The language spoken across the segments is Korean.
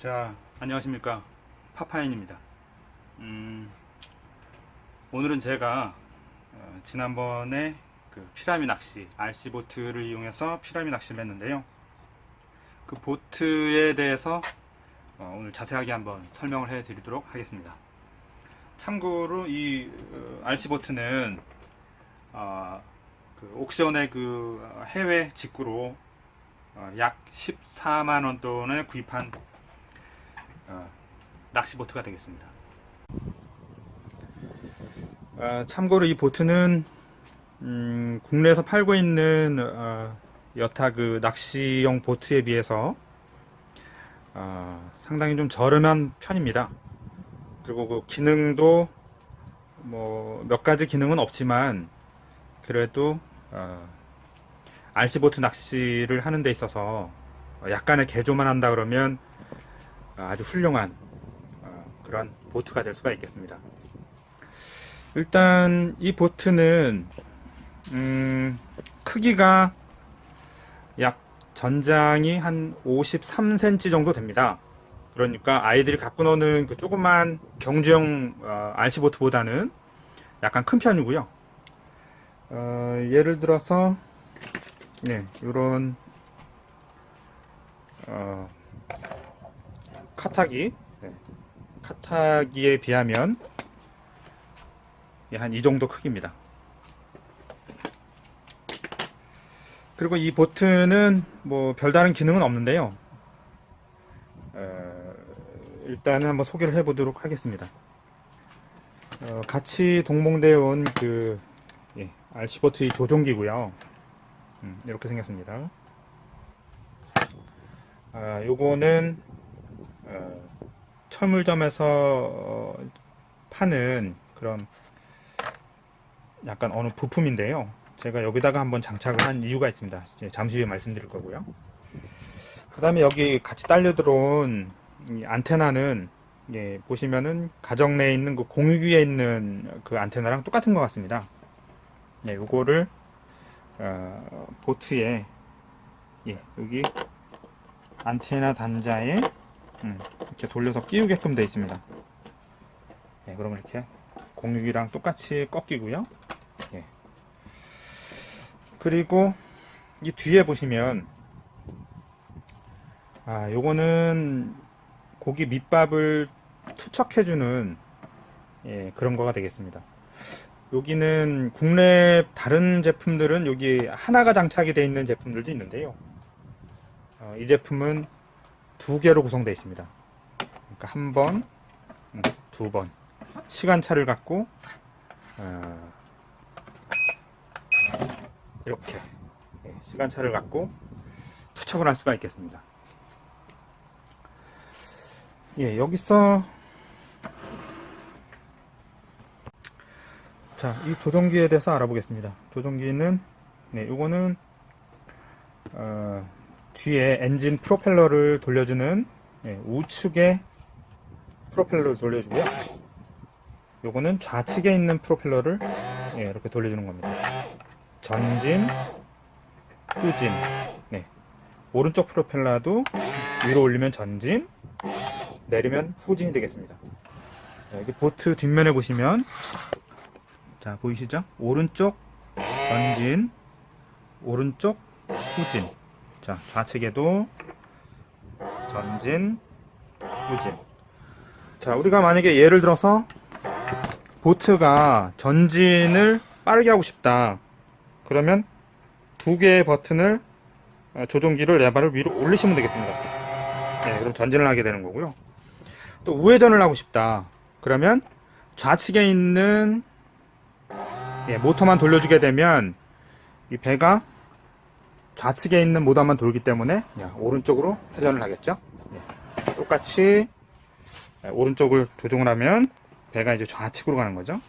자, 안녕하십니까. 파파인입니다. 오늘은 제가 지난번에 그 피라미 낚시, RC 보트를 이용해서 피라미 낚시를 했는데요. 그 보트에 대해서 오늘 자세하게 한번 설명을 해 드리도록 하겠습니다. 참고로 이 RC 보트는 그 옥션의 그 해외 직구로 약 14만원 돈에 구입한 낚시보트가 되겠습니다. 참고로 이 보트는 국내에서 팔고 있는 여타 그 낚시용 보트에 비해서 상당히 좀 저렴한 편입니다. 그리고 그 기능도 뭐 몇 가지 기능은 없지만 그래도 RC 보트 낚시를 하는 데 있어서 약간의 개조만 한다 그러면 아주 훌륭한 그런 보트가 될 수가 있겠습니다. 일단 이 보트는 크기가 약 전장이 한 53cm 정도 됩니다. 그러니까 아이들이 갖고 노는 그 조그만 경주용 RC 보트보다는 약간 큰 편이고요. 예를 들어서 이런 카타기에 비하면 한 이 정도 크기입니다. 그리고 이 보트는 뭐 별다른 기능은 없는데요. 일단은 한번 소개를 해보도록 하겠습니다. 같이 동봉되어 온 그 RC 보트의 조종기고요. 이렇게 생겼습니다. 요거는 철물점에서 파는 그런 약간 어느 부품인데요. 제가 여기다가 한번 장착을 한 이유가 있습니다. 잠시 후에 말씀드릴 거고요. 그 다음에 여기 같이 딸려 들어온 이 안테나는 보시면은 가정 내에 있는 그 공유기에 있는 그 안테나랑 똑같은 것 같습니다. 요거를 보트에 여기 안테나 단자에 이렇게 돌려서 끼우게끔 되어 있습니다. 그러면 이렇게 공유기랑 똑같이 꺾이고요. 그리고 이 뒤에 보시면 요거는 고기 밑밥을 투척해주는 그런 거가 되겠습니다. 여기는 국내 다른 제품들은 여기 하나가 장착이 되어 있는 제품들도 있는데요. 이 제품은 두 개로 구성되어 있습니다. 그러니까 한 번, 두 번 시간차를 갖고 이렇게 시간차를 갖고 투척을 할 수가 있겠습니다. 여기서 이 조종기에 대해서 알아보겠습니다. 조종기는 요거는 뒤에 엔진 프로펠러를 돌려주는 우측에 프로펠러를 돌려주고요. 요거는 좌측에 있는 프로펠러를 이렇게 돌려주는 겁니다. 전진, 후진. 오른쪽 프로펠러도 위로 올리면 전진, 내리면 후진이 되겠습니다. 여기 보트 뒷면에 보시면 보이시죠? 오른쪽 전진, 오른쪽 후진. 좌측에도 전진, 후진. 우리가 만약에 예를 들어서 보트가 전진을 빠르게 하고 싶다. 그러면 두 개의 버튼을 조종기를 레버를 위로 올리시면 되겠습니다. 그럼 전진을 하게 되는 거고요. 또 우회전을 하고 싶다. 그러면 좌측에 있는 모터만 돌려주게 되면 이 배가 좌측에 있는 모터만 돌기 때문에 오른쪽으로 회전을 하겠죠. 똑같이 오른쪽을 조종을 하면 배가 이제 좌측으로 가는 거죠.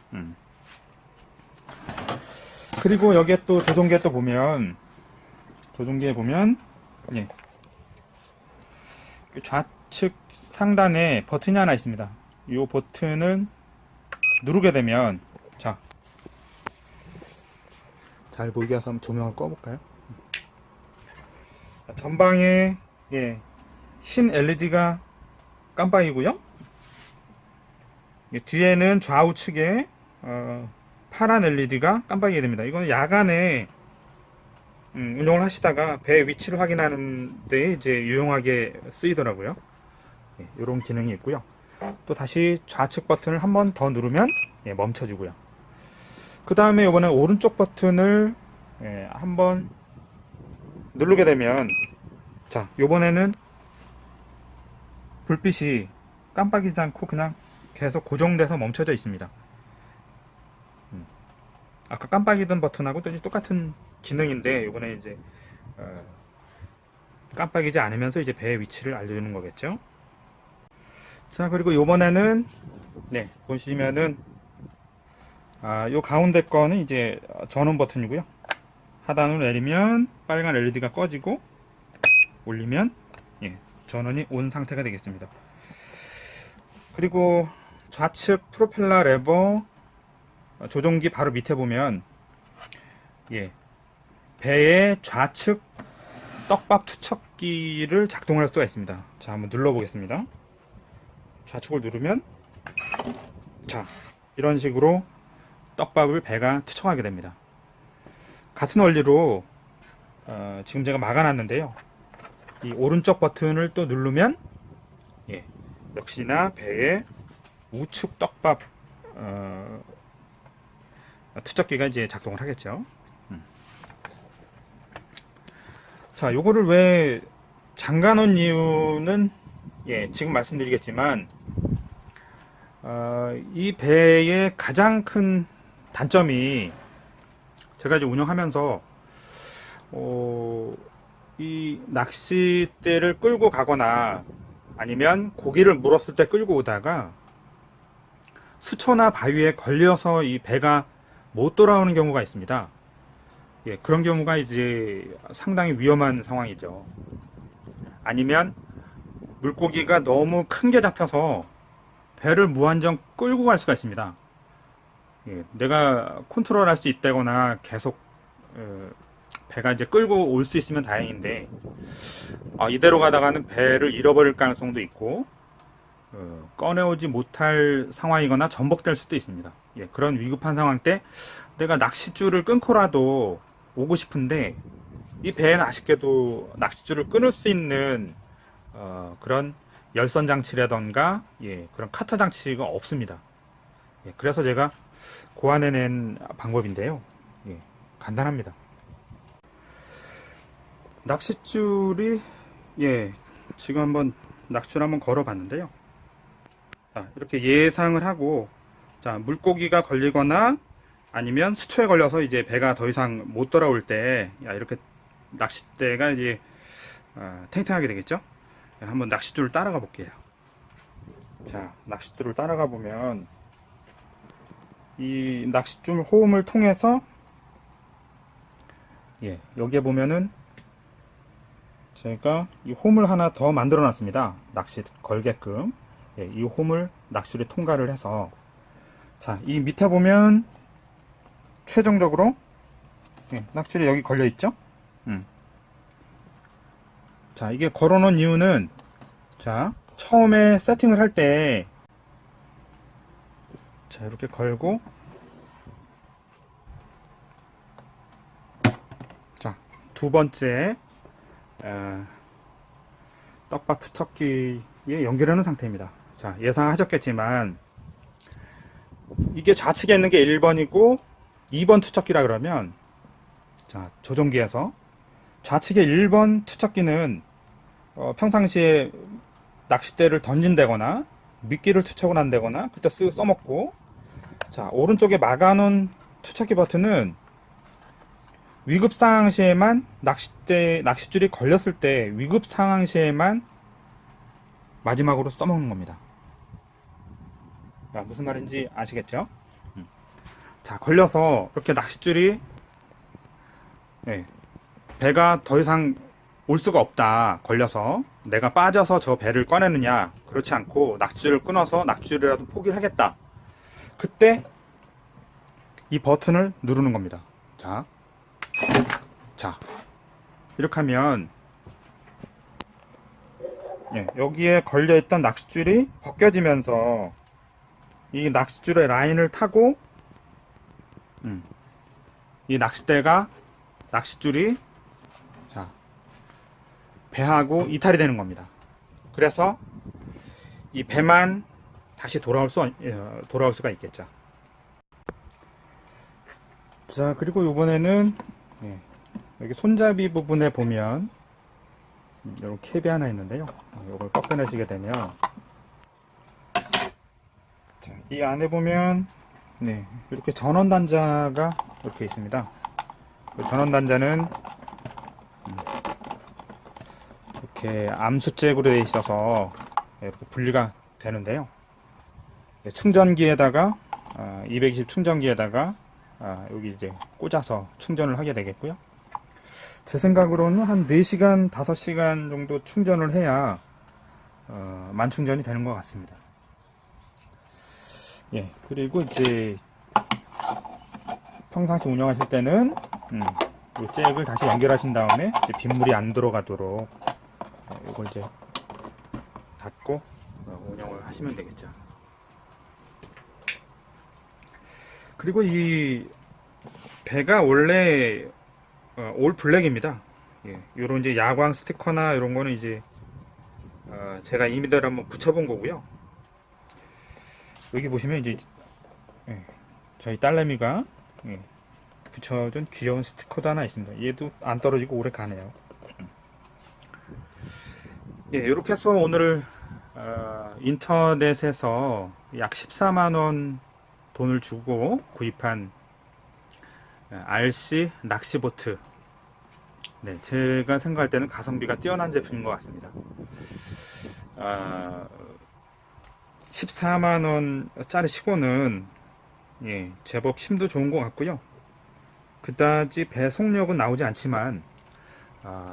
그리고 여기에 또 조종기에 또 보면 좌측 상단에 버튼이 하나 있습니다. 이 버튼을 누르게 되면 잘 보이게 해서 한번 조명을 꺼볼까요? 전방에 흰 LED가 깜빡이고요. 뒤에는 좌우측에 파란 LED가 깜빡이게 됩니다. 이건 야간에 운영을 하시다가 배 위치를 확인하는 데 이제 유용하게 쓰이더라고요. 이런 기능이 있고요. 또 다시 좌측 버튼을 한 번 더 누르면 멈춰주고요. 그 다음에 이번에 오른쪽 버튼을 한번 누르게 되면, 자, 이번에는 불빛이 깜빡이지 않고 그냥 계속 고정돼서 멈춰져 있습니다. 아까 깜빡이던 버튼하고 똑같은 기능인데, 이번에 이제 깜빡이지 않으면서 이제 배의 위치를 알려주는 거겠죠. 자, 그리고 이번에는 보시면은 요 가운데 거는 이제 전원 버튼이고요. 하단으로 내리면 빨간 LED가 꺼지고, 올리면 전원이 온 상태가 되겠습니다. 그리고 좌측 프로펠러 레버 조종기 바로 밑에 보면 배의 좌측 떡밥 투척기를 작동할 수가 있습니다. 자, 한번 눌러 보겠습니다. 좌측을 누르면, 자, 이런 식으로 떡밥을 배가 투척하게 됩니다. 같은 원리로 지금 제가 막아놨는데요. 이 오른쪽 버튼을 또 누르면 역시나 배의 우측 떡밥 투척기가 이제 작동을 하겠죠. 자, 요거를 왜 잠가 놓은 이유는 지금 말씀드리겠지만, 이 배의 가장 큰 단점이, 제가 이제 운영하면서 이 낚싯대를 끌고 가거나 아니면 고기를 물었을 때 끌고 오다가 수초나 바위에 걸려서 이 배가 못 돌아오는 경우가 있습니다. 그런 경우가 이제 상당히 위험한 상황이죠. 아니면 물고기가 너무 큰 게 잡혀서 배를 무한정 끌고 갈 수가 있습니다. 내가 컨트롤할 수 있다거나 계속 배가 이제 끌고 올 수 있으면 다행인데, 이대로 가다가는 배를 잃어버릴 가능성도 있고, 꺼내오지 못할 상황이거나 전복될 수도 있습니다. 그런 위급한 상황 때 내가 낚싯줄을 끊고라도 오고 싶은데, 이 배에는 아쉽게도 낚싯줄을 끊을 수 있는 그런 열선 장치라던가 그런 카터 장치가 없습니다. 그래서 제가 고안해낸 방법인데요. 간단합니다. 낚싯줄이 지금 한번 낚싯줄 한번 걸어 봤는데요. 이렇게 예상을 하고, 자, 물고기가 걸리거나 아니면 수초에 걸려서 이제 배가 더 이상 못 돌아올 때 이렇게 낚싯대가 이제 탱탱하게 되겠죠. 한번 낚싯줄을 따라가 볼게요. 자, 낚싯줄을 따라가 보면 이 낚싯줄 호음을 통해서 여기에 보면은 제가 이 홈을 하나 더 만들어 놨습니다. 낚시 걸게끔. 이 홈을 낚싯줄에 통과를 해서, 자, 이 밑에 보면 최종적으로 낚싯줄이 여기 걸려 있죠. 자, 이게 걸어 놓은 이유는, 자, 처음에 세팅을 할 때, 자, 이렇게 걸고, 자, 두 번째 떡밥 투척기에 연결하는 상태입니다. 자, 예상하셨겠지만 이게 좌측에 있는 게 1번이고 2번 투척기라 그러면, 자, 조종기에서 좌측에 1번 투척기는 평상시에 낚싯대를 던진다거나 미끼를 투척을 한다거나 그때 쓱 써먹고, 자, 오른쪽에 막아놓은 투척기 버튼은 위급 상황 시에만 낚싯줄이 걸렸을 때 위급 상황 시에만 마지막으로 써먹는 겁니다. 무슨 말인지 아시겠죠? 자, 걸려서 이렇게 낚싯줄이 배가 더 이상 올 수가 없다, 걸려서 내가 빠져서 저 배를 꺼내느냐, 그렇지 않고 낚싯줄을 끊어서 낚싯줄이라도 포기를 하겠다, 그때 이 버튼을 누르는 겁니다. 자, 이렇게 하면 예, 여기에 걸려있던 낚싯줄이 벗겨지면서 이 낚싯줄의 라인을 타고 이 낚싯대가 낚싯줄이 자, 배하고 이탈이 되는 겁니다. 그래서 이 배만 다시 돌아올 수가 있겠죠. 자, 그리고 이번에는 여기 손잡이 부분에 보면 이런 캡이 하나 있는데요. 이걸 꺾어내시게 되면 자, 이 안에 보면 이렇게 전원 단자가 이렇게 있습니다. 전원 단자는 이렇게 암수잭으로 되어 있어서 이렇게 분리가 되는데요. 충전기에다가 220 충전기에다가 여기 이제 꽂아서 충전을 하게 되겠고요. 제 생각으로는 한 4시간, 5시간 정도 충전을 해야 만충전이 되는 것 같습니다. 예, 그리고 이제 평상시 운영하실 때는 이 잭을 다시 연결하신 다음에 이제 빗물이 안 들어가도록 이걸 이제 닫고 운영을 하시면 되겠죠. 그리고 이 배가 원래 올 블랙입니다. 예, 요런 이제 야광 스티커나 이런 거는 이제 제가 이미지를 한번 붙여본 거고요. 여기 보시면 이제 저희 딸내미가 붙여준 귀여운 스티커도 하나 있습니다. 얘도 안 떨어지고 오래 가네요. 예, 이렇게 해서 오늘 인터넷에서 약 14만원 돈을 주고 구입한 RC 낚시보트. 네, 제가 생각할 때는 가성비가 뛰어난 제품인 것 같습니다. 14만원짜리 치고는 제법 힘도 좋은 것 같고요. 그다지 배속력은 나오지 않지만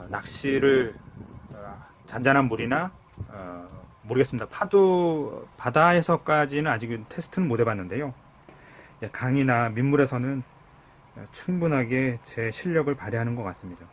낚시를 잔잔한 물이나 모르겠습니다. 파도 바다에서까지는 아직은 테스트는 못 해봤는데요. 강이나 민물에서는 충분하게 제 실력을 발휘하는 것 같습니다.